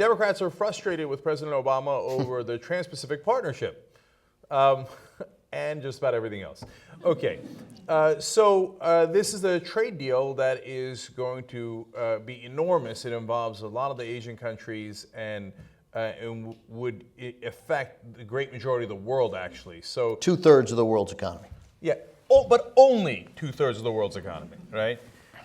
Democrats are frustrated with President Obama over the Trans-Pacific Partnership and just about everything else. Okay, so this is a trade deal that is going to be enormous. It involves a lot of the Asian countries and would affect the great majority of the world, actually. So 2/3 of the world's economy. Yeah, but only 2/3 of the world's economy, right?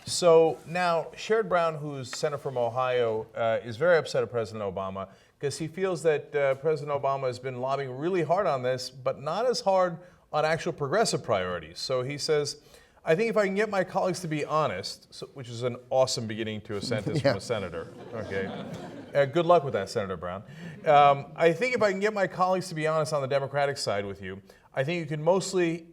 So now Sherrod Brown, who's senator from Ohio, is very upset at President Obama because he feels that President Obama has been lobbying really hard on this, but not as hard on actual progressive priorities. So he says, I think if I can get my colleagues to be honest, which is an awesome beginning to a sentence from a senator, okay? Good luck with that, Senator Brown. I think if I can get my colleagues to be honest on the Democratic side with you, I think you can mostly,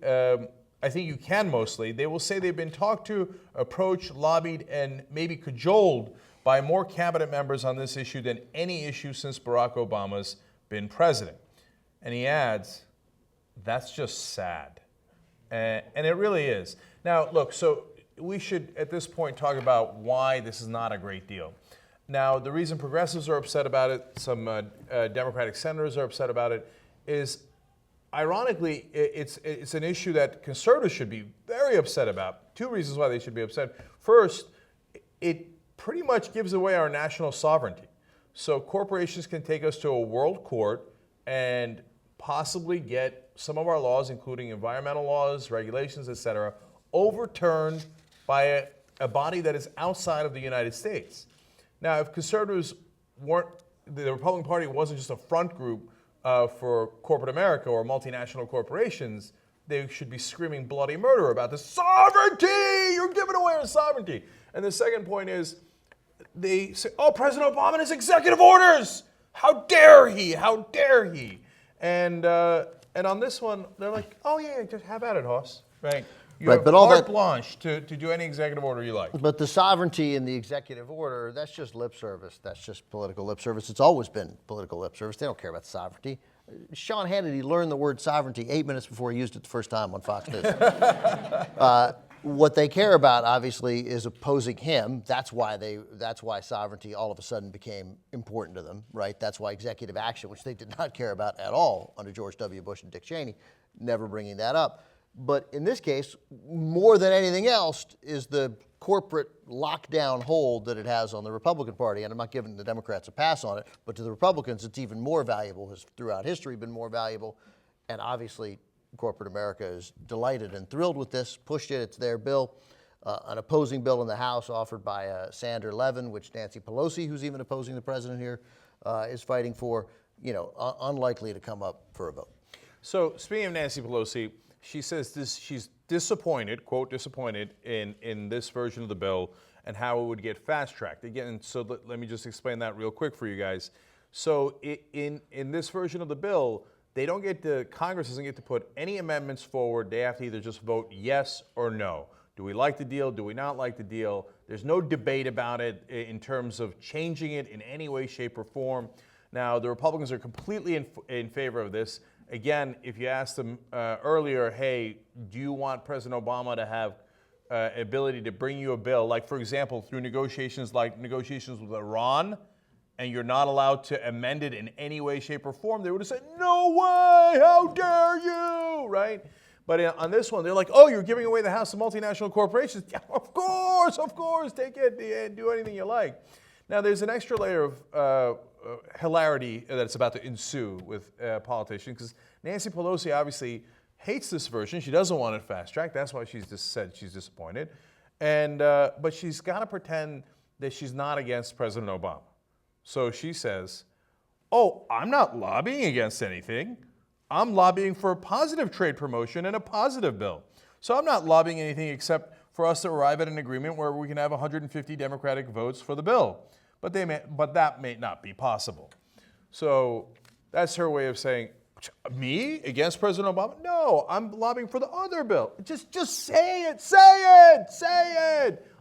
they will say they've been talked to, approached, lobbied, and maybe cajoled by more cabinet members on this issue than any issue since Barack Obama's been president. And he adds, that's just sad. And it really is. Now, look, so we should, at this point, talk about why this is not a great deal. Now, the reason progressives are upset about it, some Democratic senators are upset about it, is ironically, it's an issue that conservatives should be very upset about. Two reasons why they should be upset. First, it pretty much gives away our national sovereignty. So corporations can take us to a world court and possibly get some of our laws, including environmental laws, regulations, et cetera, overturned by a body that is outside of the United States. Now, if conservatives weren't, the Republican Party wasn't just a front group for corporate America or multinational corporations, they should be screaming bloody murder about the sovereignty! You're giving away our sovereignty! And the second point is, they say, oh, President Obama and his executive orders! How dare he? How dare he? And on this one, they're like, oh yeah, just have at it, Hoss. Right? You have carte blanche to do any executive order you like. But the sovereignty in the executive order, that's just lip service. That's just political lip service. It's always been political lip service. They don't care about sovereignty. Sean Hannity learned the word sovereignty 8 minutes before he used it the first time on Fox News. What they care about, obviously, is opposing him. That's why sovereignty all of a sudden became important to them, right? That's why executive action, which they did not care about at all under George W. Bush and Dick Cheney, never bringing that up. But in this case, more than anything else, is the corporate lockdown hold that it has on the Republican Party. And I'm not giving the Democrats a pass on it, but to the Republicans, it's even more valuable, has throughout history been more valuable. And obviously, corporate America is delighted and thrilled with this, pushed it, it's their bill. An opposing bill in the House offered by Sander Levin, which Nancy Pelosi, who's even opposing the president here, is fighting for, unlikely to come up for a vote. So speaking of Nancy Pelosi, she says she's disappointed, quote, disappointed in this version of the bill and how it would get fast-tracked. Again, so let me just explain that real quick for you guys. So in this version of the bill, Congress doesn't get to put any amendments forward. They have to either just vote yes or no. Do we like the deal? Do we not like the deal? There's no debate about it in terms of changing it in any way, shape, or form. Now, the Republicans are completely in favor of this. Again, if you asked them earlier, hey, do you want President Obama to have ability to bring you a bill, like, for example, through negotiations with Iran, and you're not allowed to amend it in any way, shape, or form, they would have said, no way, how dare you, right? But on this one, they're like, oh, you're giving away the House to multinational corporations. Yeah, of course, take it and do anything you like. Now, there's an extra layer of hilarity that's about to ensue with politicians, because Nancy Pelosi obviously hates this version. She doesn't want it fast-tracked. That's why she's just said she's disappointed. But she's got to pretend that she's not against President Obama. So she says, oh, I'm not lobbying against anything. I'm lobbying for a positive trade promotion and a positive bill. So I'm not lobbying anything except for us to arrive at an agreement where we can have 150 Democratic votes for the bill. But that may not be possible. So that's her way of saying, me against President Obama? No, I'm lobbying for the other bill. Just say it.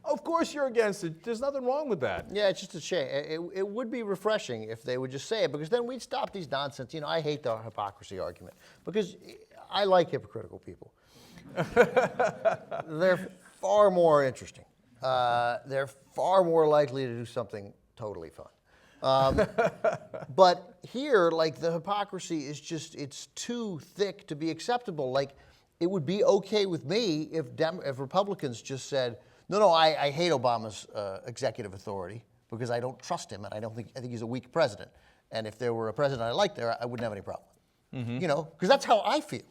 Of course you're against it. There's nothing wrong with that. Yeah, it's just a shame. It would be refreshing if they would just say it, because then we'd stop these nonsense. I hate the hypocrisy argument, because I like hypocritical people. They're far more interesting. They're far more likely to do something totally fun. But here, like, the hypocrisy is just, it's too thick to be acceptable. Like, it would be okay with me if Republicans just said, no, I hate Obama's executive authority because I don't trust him, and I think he's a weak president. And if there were a president I liked there, I wouldn't have any problem. You know, because that's how I feel,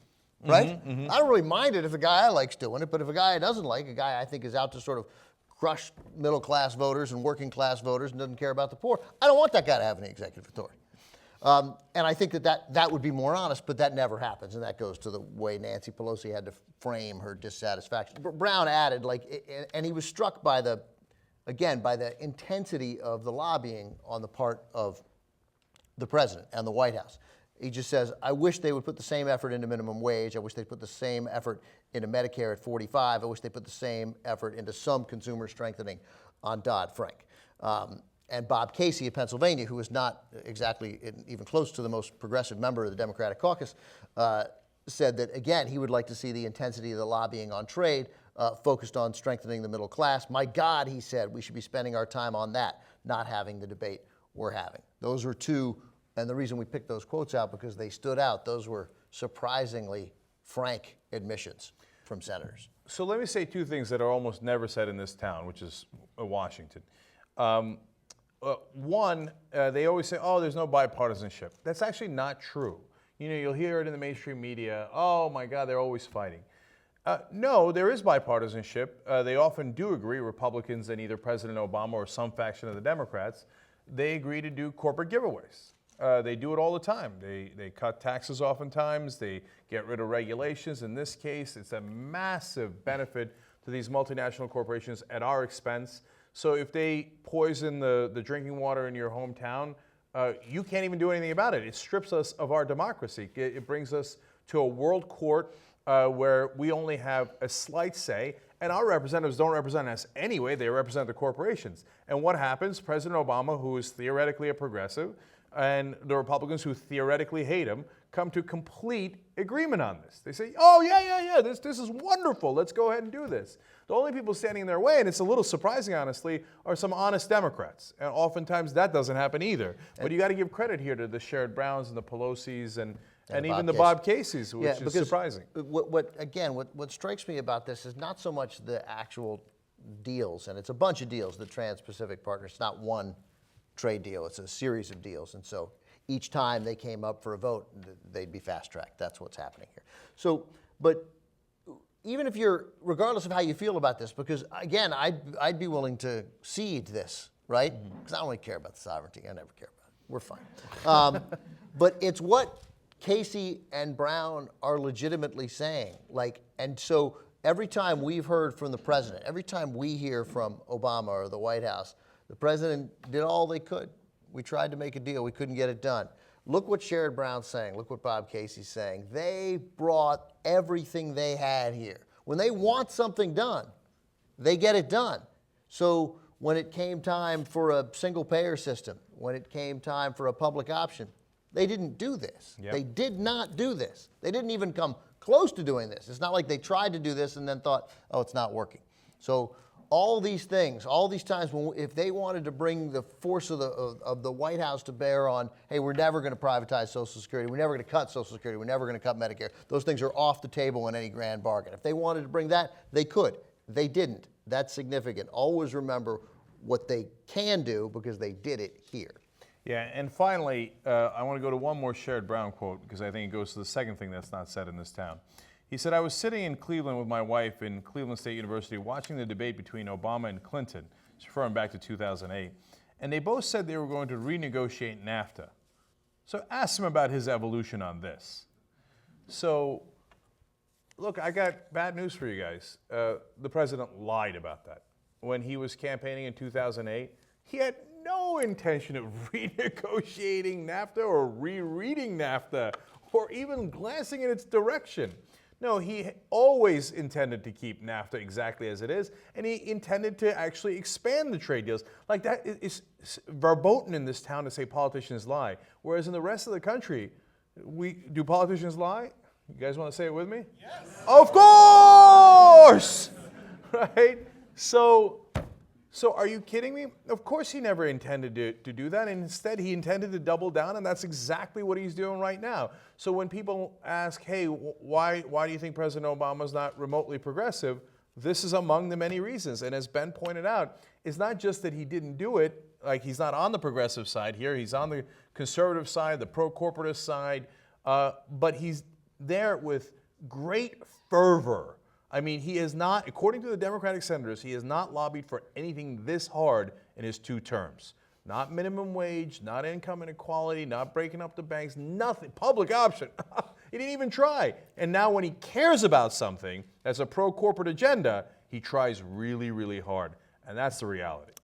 right? I don't really mind it if a guy I like's doing it, but if a guy I doesn't like, a guy I think is out to sort of crush middle-class voters and working-class voters and doesn't care about the poor, I don't want that guy to have any executive authority. And I think that would be more honest, but that never happens, and that goes to the way Nancy Pelosi had to frame her dissatisfaction. Brown added, and he was struck by the intensity of the lobbying on the part of the president and the White House. He just says, I wish they would put the same effort into minimum wage. I wish they'd put the same effort into Medicare at 45. I wish they put the same effort into some consumer strengthening on Dodd-Frank. And Bob Casey of Pennsylvania, who is not exactly even close to the most progressive member of the Democratic caucus, said that, again, he would like to see the intensity of the lobbying on trade focused on strengthening the middle class. My God, he said, we should be spending our time on that, not having the debate we're having. Those are two, and the reason we picked those quotes out because they stood out. Those were surprisingly frank admissions from senators. So let me say two things that are almost never said in this town, which is Washington. One, they always say, oh, there's no bipartisanship. That's actually not true. You know, you'll hear it in the mainstream media, oh my God, they're always fighting. No, there is bipartisanship. They often do agree, Republicans and either President Obama or some faction of the Democrats, they agree to do corporate giveaways. They do it all the time. They cut taxes oftentimes. They get rid of regulations. In this case, it's a massive benefit to these multinational corporations at our expense. So if they poison the drinking water in your hometown, you can't even do anything about it. It strips us of our democracy. It brings us to a world court where we only have a slight say, and our representatives don't represent us anyway. They represent the corporations. And what happens? President Obama, who is theoretically a progressive, and the Republicans who theoretically hate him, come to complete agreement on this. They say, oh, yeah, this is wonderful. Let's go ahead and do this. The only people standing in their way, and it's a little surprising, honestly, are some honest Democrats. And oftentimes that doesn't happen either. But you got to give credit here to the Sherrod Browns and the Pelosis and even the Bob Caseys, which is surprising. What strikes me about this is not so much the actual deals, and it's a bunch of deals, the Trans-Pacific Partnership. It's not one trade deal. It's a series of deals. And so each time they came up for a vote, they'd be fast-tracked. That's what's happening here. So, but even if regardless of how you feel about this, because again, I'd be willing to cede this, right? Because I don't really care about the sovereignty. I never care about it. We're fine. But it's what Casey and Brown are legitimately saying. And so every time we've heard from the president, every time we hear from Obama or the White House, the president did all they could. We tried to make a deal. We couldn't get it done. Look what Sherrod Brown's saying. Look what Bob Casey's saying. They brought everything they had here. When they want something done, they get it done. So when it came time for a single-payer system, when it came time for a public option, they didn't do this. Yep. They did not do this. They didn't even come close to doing this. It's not like they tried to do this and then thought, oh, it's not working. So all these things, all these times, if they wanted to bring the force of the White House to bear on, hey, we're never going to privatize Social Security, we're never going to cut Social Security, we're never going to cut Medicare, those things are off the table in any grand bargain. If they wanted to bring that, they could. They didn't. That's significant. Always remember what they can do because they did it here. Yeah, and finally, I want to go to one more Sherrod Brown quote because I think it goes to the second thing that's not said in this town. He said, I was sitting in Cleveland with my wife in Cleveland State University watching the debate between Obama and Clinton. He's referring back to 2008. And they both said they were going to renegotiate NAFTA. So ask him about his evolution on this. So, look, I got bad news for you guys. The president lied about that. When he was campaigning in 2008, he had no intention of renegotiating NAFTA or rereading NAFTA or even glancing in its direction. No, he always intended to keep NAFTA exactly as it is, and he intended to actually expand the trade deals. Like that is verboten in this town to say politicians lie, whereas in the rest of the country, do politicians lie? You guys want to say it with me? Yes. Of course! Right? So So are you kidding me? Of course he never intended to do that. And instead, he intended to double down, and that's exactly what he's doing right now. So when people ask, hey, why do you think President Obama's not remotely progressive? This is among the many reasons. And as Ben pointed out, it's not just that he didn't do it, like he's not on the progressive side here. He's on the conservative side, the pro-corporatist side, but he's there with great fervor. I mean, he is not, according to the Democratic senators, he has not lobbied for anything this hard in his 2 terms. Not minimum wage, not income inequality, not breaking up the banks, nothing, public option. He didn't even try. And now when he cares about something as a pro-corporate agenda, he tries really, really hard. And that's the reality.